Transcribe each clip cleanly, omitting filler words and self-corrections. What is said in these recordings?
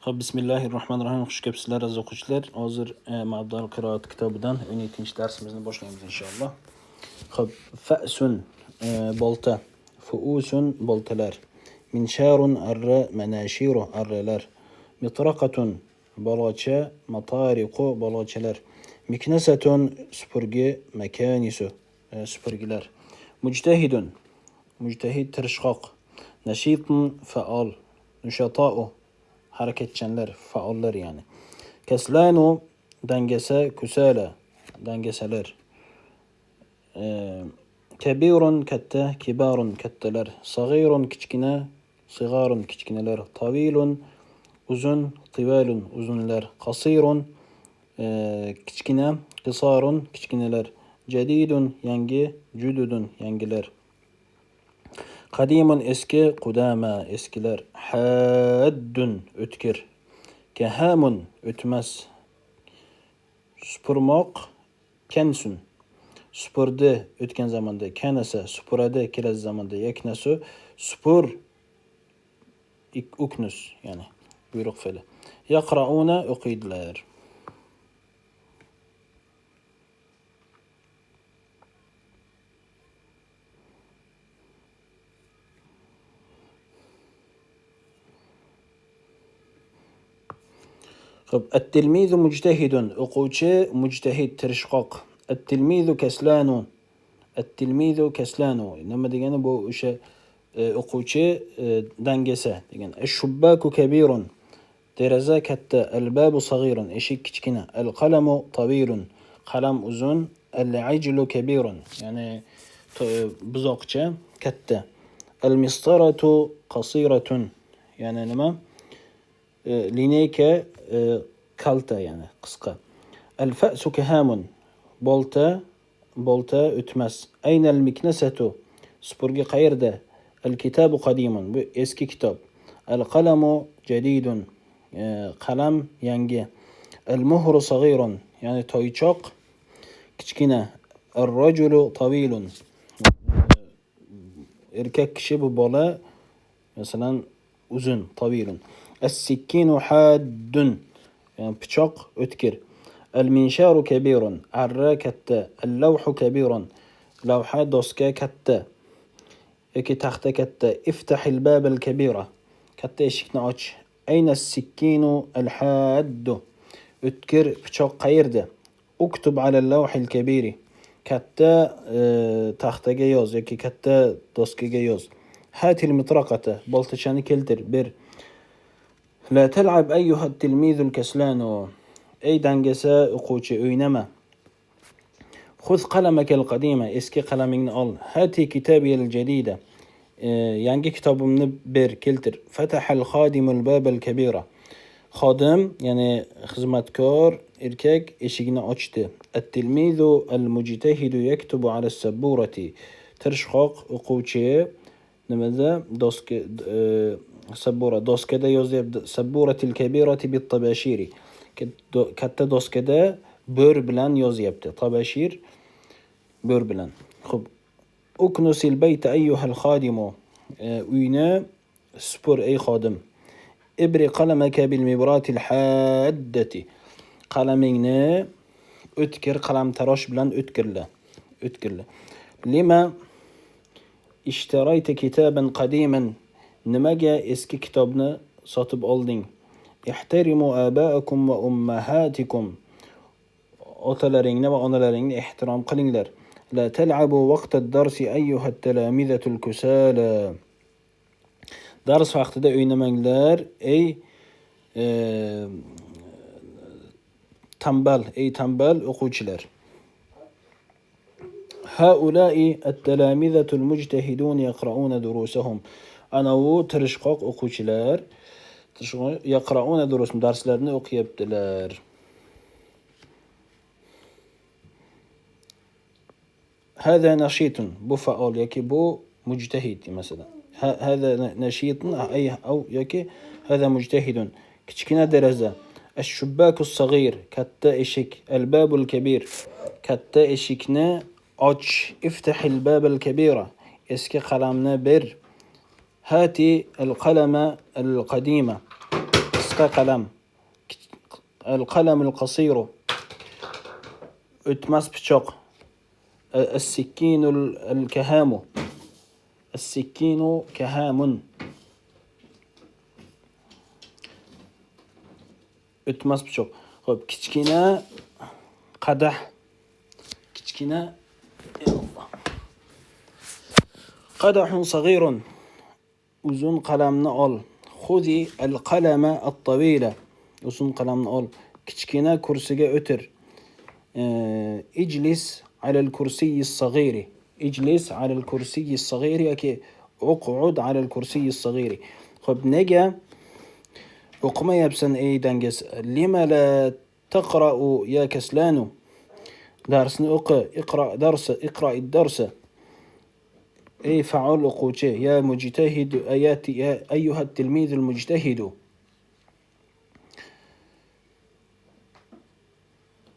Xo'p, bismillahirrohmanirrohim. Xush kelibsizlar aziz o'quvchilar. Hozir Mabdal qiroat kitobidan 17-darsimizni boshlaymiz inshaalloh. Xo'p, fa'sun bolta, fuusun boltalar, minsharun arra manashiru arralar, mitraqatun balocha, matariqu balochalar, miknasatun supurgi, makanisu supurgilar, mujtahidun mujtahid tirishqoq, nashitun faol, nushata'u harakatchanlar, faollar ya'ni. Kaslanu dangasa, kusala dangasalar. Kabirun katta, kibarun kattalar, sag'irun kichkina, sig'arun kichkinalar, tavilun uzun, tivalun uzunlar, qasirun kichkina, qisarun kichkinalar, jadidun yangi, jududun yangilar. Qadimun eski, qudama eskilar, haddun o'tkir, kahamun o'tmas, supurmoq, kansun supurdi o'tgan zamonda, kanasa supuradi kelasi zamonda, yaknasu supur, uknus ya'ni buyruq fe'li. Yaqrauna o'qiydilar. التلميذ مجتهد o'quvchi mujtahid tirishqoq. التلميذ كسلان التلميذ كسلان nima degani bu o'sha o'quvchi dangasa degan. الشباك كبير deraza katta, الباب صغير eshik kichkina, القلم طويل qalam uzun, العجل كبير ya'ni buzoqcha katta, المسطرة قصيرة ya'ni nima lineyka kalta ya'ni qisqa. Al-fa'su kahamun bolta o'tmas. Aynal miknasatu supurgi qayerda? Al-kitabu qadimun bu eski kitob. Al-qalamu jadidun qalam yangi. Al-muhru saghirun ya'ni toychoq kichkina. Ar-rajulu tavilun erkak kishi bu bola masalan uzun, tavilun. As-sikkinu haddun yani pichoq o'tkir. Al-minsharu kabirun arra katta. Al-lawhu kabirun lavha doska katta yoki taxta katta. Iftahil babal kabira katta eshikni och. Ayna as-sikkinu al-haddu o'tkir pichoq qayerda? Uktub ala al-lawhil kabiri katta taxtaga yoz yoki katta doskaga yoz. Hatil mitraqata boltachani keltir ber. لا تلعب أيها التلميذ الكسلان أي dangasa o'quvchi o'ynama. خذ قلمك القديم eski qalamingni ol. هاتي كتابي الجديدة yangi kitobimni ber keltir. فتح الخادم الباب الكبيرة xodim ya'ni xizmatkor erkak eshigini ochdi. التلميذ المجتهد يكتب على السبورة tirishqoq o'quvchi nimada doska sabbura doskada yozyapti. Sabburatil kabirati bit tabashiri katta doskada bo'r bilan yozyapti. Tabashir bo'r bilan. Xo'p. Uknusil bayta ayyuhal xadimu uyni supur ey xodim. Ibri qalamaka bil mibratil haddati qalamingni o'tkir qalamtarosh bilan o'tkirla. Lima ishtarayta kitaban qadiman nimaga eski kitobni sotib olding? Ihtarimu abaakum va ummahatikum otalaringni va onalaringni ehtirom qilinglar. La tal'abu vaqta ad-darsi ayyuha at-talamizatu al-kusala dars vaqtida o'ynamanglar ey tambal o'quvchilar. Haula'i at-talamizatu al-mujtahidun yaqra'una durusahum ana u tirishqoq o'quvchilar yaqra'una durusahum darslarni o'qiyaptilar. Hada nashitun bu faol yoki bu mujtahid masalan. Hada nashitun ay au yoki hada mujtahidun kichkina deraza. Ash-shubbaku as-saghir katta eshik. Al-babul kabir katta eshikni och. Iftahil babal kabira eski qalamni ber. هاتي القلم القديمة Qisqa qalam. Al-qalam al-qasir. O'tmas pichoq. As-sikkin al-kaham. As-sikkin kahamun. O'tmas pichoq. Xo'p, kichkina qadah. Kichkina qadahun saghirun. Uzun qalamni ol. Khudi al-qalama at-tawila. Uzun qalamni ol. Kichkina kursiga o'tir. Ijlis ala al-kursiy as-saghiri. Ijlis ala al-kursiy as-saghiri yoki uq'ud ala al-kursiy as-saghiri. Xo'p, nega o'qimayapsan ey dangas? Lima la taqra'u ya kaslanu? Darsni o'qi. Iqra darsa, iqra ad-darsa. أي فعل أقوتي يا مجتهد آيات يا أيها التلميذ المجتهد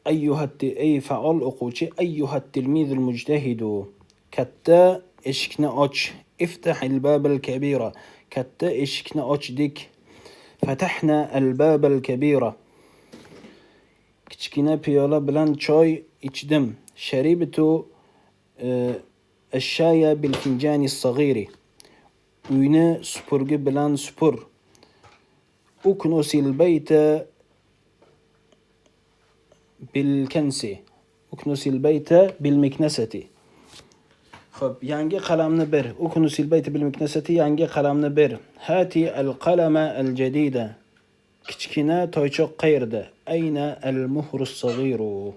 أي فعل أقوتي أيها التلميذ المجتهد كتا إشكنا أوش افتح الباب الكبيرة كتا إشكنا أوش ديك فتحنا الباب الكبيرة كتشكنا بيولا بلان شوي إچدم شربتو الشاي بالفنجان الصغير uyni supurgi bilan supur. Uknusil bayta bil kansi. Uknusil bayta bil miknasati. Xo'p, yangi qalamni ber. Uknusil bayta bil miknasati, yangi qalamni ber. Hati al qalama al jadida. Kichkina toychoq qayerda? Ayna al muhru as-saghiru.